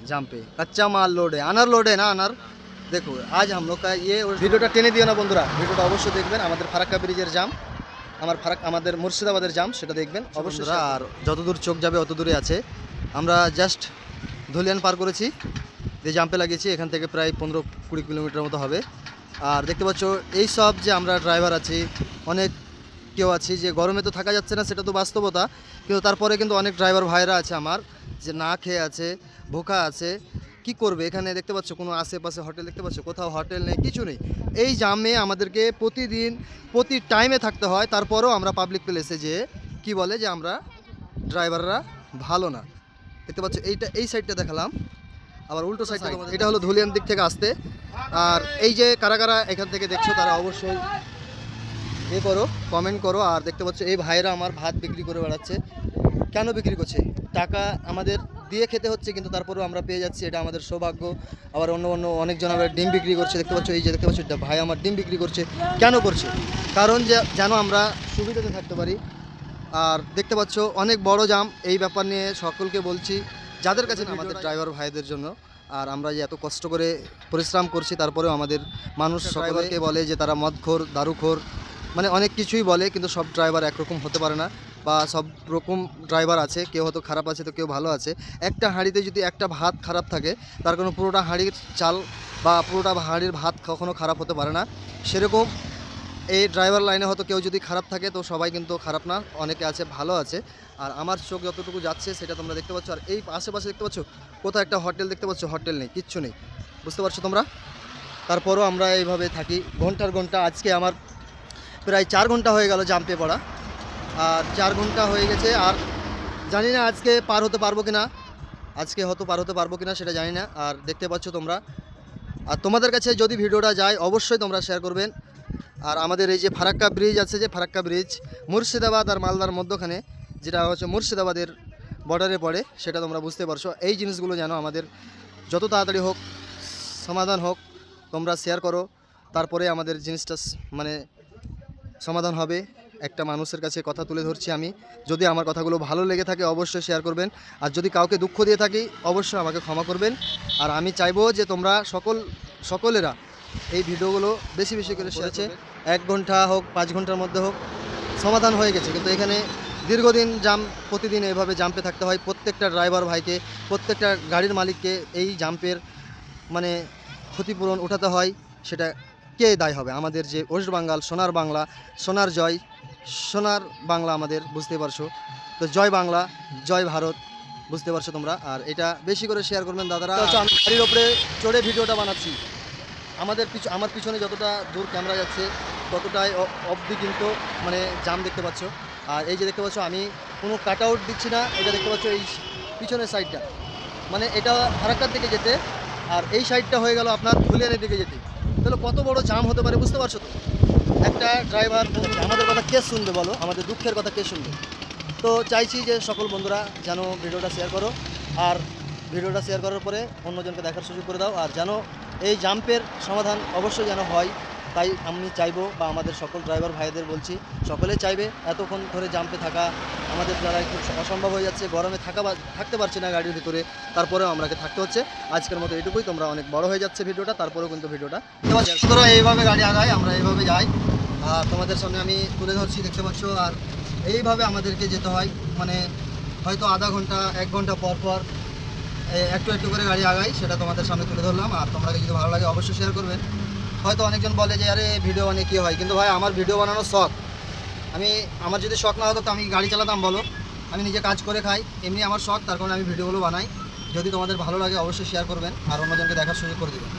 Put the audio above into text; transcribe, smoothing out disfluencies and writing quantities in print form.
जहाँ पे कच्चा माल लोड है, लोड है ना अनार। देखो आज हम लोग का ये ভিডিওটা টেনে দিও না বন্ধুরা, ভিডিওটা অবশ্যই দেখবেন। আমাদের ফারাক্কা ব্রিজের জাম, আমাদের মুর্শিদাবাদের জাম, সেটা দেখবেন অবশ্যই। আর যতদূর চোখ যাবে অত দূরে আছে। আমরা জাস্ট ধুলিয়ান পার করেছি, যে জাম্পে লাগিয়েছি এখান থেকে প্রায় 15-20 কিলোমিটার মতো হবে। আর দেখতে পাচ্ছ এই সব যে আমরা ড্রাইভার আছি, অনেক কেউ আছি যে গরমে তো থাকা যাচ্ছে না, সেটা তো বাস্তবতা, কিন্তু তারপরে কিন্তু অনেক ড্রাইভার ভাইরা আছে আমার যে না খেয়ে আছে, ভোকা আছে, কি করবে। এখানে দেখতে পাচ্ছ কোনো আশেপাশে হোটেল দেখতে পাচ্ছ, কোথাও হোটেল নেই, কিছু নেই। এই জামে আমাদেরকে প্রতিদিন প্রতি টাইমে থাকতে হয়। তারপরেও আমরা পাবলিক প্লেসে যে কি বলে যে আমরা ড্রাইভাররা ভালো না। দেখতে পাচ্ছ এই সাইডটা দেখালাম, আবার উল্টো সাইডটা এটা হলো ধুলিয়ান দিক থেকে আসতে। আর এই যে কারা কারা এখান থেকে দেখছো তারা অবশ্যই করো, কমেন্ট করো। আর দেখতে পাচ্ছ এই ভাইরা আমার ভাত বিক্রি করে বেড়াচ্ছে। কেন বিক্রি করছে? টাকা আমাদের দিয়ে খেতে হচ্ছে, কিন্তু তারপরেও আমরা পেয়ে যাচ্ছি, এটা আমাদের সৌভাগ্য। আবার অন্য অনেকজন আবার ডিম বিক্রি করছে। দেখতে পাচ্ছ এই যে দেখতে পাচ্ছ ভাই আমার ডিম বিক্রি করছে। কেন করছে? কারণ যে যেন আমরা সুবিধাতে থাকতে পারি। আর দেখতে পাচ্ছ অনেক বড় জাম, এই ব্যাপার নিয়ে সকলকে বলছি, যাদের কাছে আমাদের ড্রাইভার ভাইদের জন্য। আর আমরা যে এত কষ্ট করে পরিশ্রম করছি, তারপরেও আমাদের মানুষ সকলকে বলে যে তারা মদখোর, দারুখোর, মানে অনেক কিছুই বলে, কিন্তু সব ড্রাইভার একরকম হতে পারে না, বা সব রকম ড্রাইভার আছে, কেউ হয়তো খারাপ আছে তো কেউ ভালো আছে। একটা হাঁড়িতে যদি একটা ভাত খারাপ থাকে, তার কোনো পুরোটা হাঁড়ির চাল বা পুরোটা হাঁড়ির ভাত কখনো খারাপ হতে পারে না। সেরকম এই ড্রাইভার লাইনে হয়তো কেউ যদি খারাপ থাকে তো সবাই কিন্তু খারাপ না, অনেকে আছে ভালো আছে। আর আমার চোখ যতটুকু যাচ্ছে সেটা তোমরা দেখতে পাচ্ছ। আর এই আশেপাশে দেখতে পাচ্ছ কোথাও একটা হোটেল দেখতে পাচ্ছ, হোটেল নেই, কিচ্ছু নেই, বুঝতে পারছো তোমরা। তারপরও আমরা এইভাবে থাকি ঘন্টার ঘন্টা। আজকে আমার প্রায় 4 ঘন্টা হয়ে গেল জাম্পে পড়া, আর 4 ঘন্টা হয়ে গেছে। আর জানি না আজকে পার হতে পারবো কিনা, সেটা জানি না। আর দেখতে পাচ্ছ তোমরা, আর তোমাদের কাছে যদি ভিডিওটা যায় অবশ্যই তোমরা শেয়ার করবেন। আর আমাদের এই যে ফারাক্কা ব্রিজ আছে, যে ফারাক্কা ব্রিজ মুর্শিদাবাদ আর মালদার মধ্যখানে, যেটা হচ্ছে মুর্শিদাবাদের বর্ডারে পড়ে, সেটা তোমরা বুঝতে পারছো। এই জিনিসগুলো যেন আমাদের যত তাড়াতাড়ি হোক সমাধান হোক, তোমরা শেয়ার করো, তারপরে আমাদের জিনিসটা মানে সমাধান হবে। একটা মানুষের কাছে কথা তুলে ধরছি আমি, যদি আমার কথাগুলো ভালো লেগে থাকে অবশ্যই শেয়ার করবেন। আর যদি কাউকে দুঃখ দিয়ে থাকি অবশ্যই আমাকে ক্ষমা করবেন। আর আমি চাইবো যে তোমরা সকলেরা এই ভিডিওগুলো বেশি বেশি করে শেয়ার করবে। 1 ঘন্টা হোক 5 ঘন্টার মধ্যে হোক সমাধান হয়ে গেছে, কিন্তু এখানে দীর্ঘদিন জাম, প্রতিদিন এইভাবে জাম্পে থাকতে হয়। প্রত্যেকটা ড্রাইভার ভাইকে, প্রত্যেকটা গাড়ির মালিককে এই জাম্পের মানে ক্ষতিপূরণ উঠাতে হয়। সেটা কে দায় হবে? আমাদের যে ওয়েস্ট বেঙ্গল, সোনার বাংলা, সোনার বাংলা আমাদের, বুঝতে পারছো তো। জয় বাংলা, জয় ভারত, বুঝতে পারছো তোমরা। আর এটা বেশি করে শেয়ার করবেন দাদারা। আমি গাড়ির ওপরে চড়ে ভিডিওটা বানাচ্ছি। আমার পিছনে যতটা দূর ক্যামেরা যাচ্ছে ততটাই অবধি কিন্তু মানে জাম দেখতে পাচ্ছ। আর এই যে দেখতে পাচ্ছ আমি কোনো কাট আউট দিচ্ছি না, এটা দেখতে পাচ্ছ এই পিছনের সাইডটা, মানে এটা ফারাক্কার দিকে যেতে, আর এই সাইডটা হয়ে গেল আপনার ধুলিয়ানের দিকে যেতে। তাহলে কত বড় জাম হতে পারে, বুঝতে পারছো তো। একটা ড্রাইভার আমাদের কথা কে শুনবে বলো, আমাদের দুঃখের কথা কে শুনবে? তো চাইছি যে সকল বন্ধুরা যেন ভিডিওটা শেয়ার করো, আর ভিডিওটা শেয়ার করার পরে অন্যজনকে দেখার সুযোগ করে দাও। আর যেন এই জাম্পের সমাধান অবশ্যই যেন হয়, তাই আমি চাইবো, বা আমাদের সকল ড্রাইভার ভাইদের বলছি, সকলে চাইবে। এতক্ষণ ধরে জাম্পে থাকা আমাদের দ্বারা একটু অসম্ভব হয়ে যাচ্ছে, গরমে থাকতে পারছি না গাড়ির ভিতরে, তারপরেও আমাকে থাকতে হচ্ছে। আজকের মতো এটুকুই। তোমরা অনেক বড় হয়ে যাচ্ছে ভিডিওটা, তারপরেও কিন্তু ভিডিওটা তোমরা এইভাবে গাড়ি আগায়, আমরা এইভাবে যাই, আর তোমাদের সামনে আমি তুলে ধরছি, দেখতে পাচ্ছ। আর এইভাবে আমাদেরকে যেতে হয়, মানে হয়তো আধা ঘন্টা 1 ঘন্টা পর পর একটু একটু করে গাড়ি আগাই, সেটা তোমাদের সামনে তুলে ধরলাম। আর তোমরা যদি ভালো লাগে অবশ্যই শেয়ার করবেন। হয়তো অনেকজন বলে যে আরে ভিডিও বানিয়ে কী হয়, কিন্তু ভাই আমার ভিডিও বানানোর শখ। আমার যদি শখ না হতো তো আমি গাড়ি চালাতাম বলো? আমি নিজে কাজ করে খাই, এমনি আমার শখ, তার কারণে আমি ভিডিওগুলো বানাই। যদি তোমাদের ভালো লাগে অবশ্যই শেয়ার করবেন, আর অন্যজনকে দেখার সুযোগ করে দেবেন।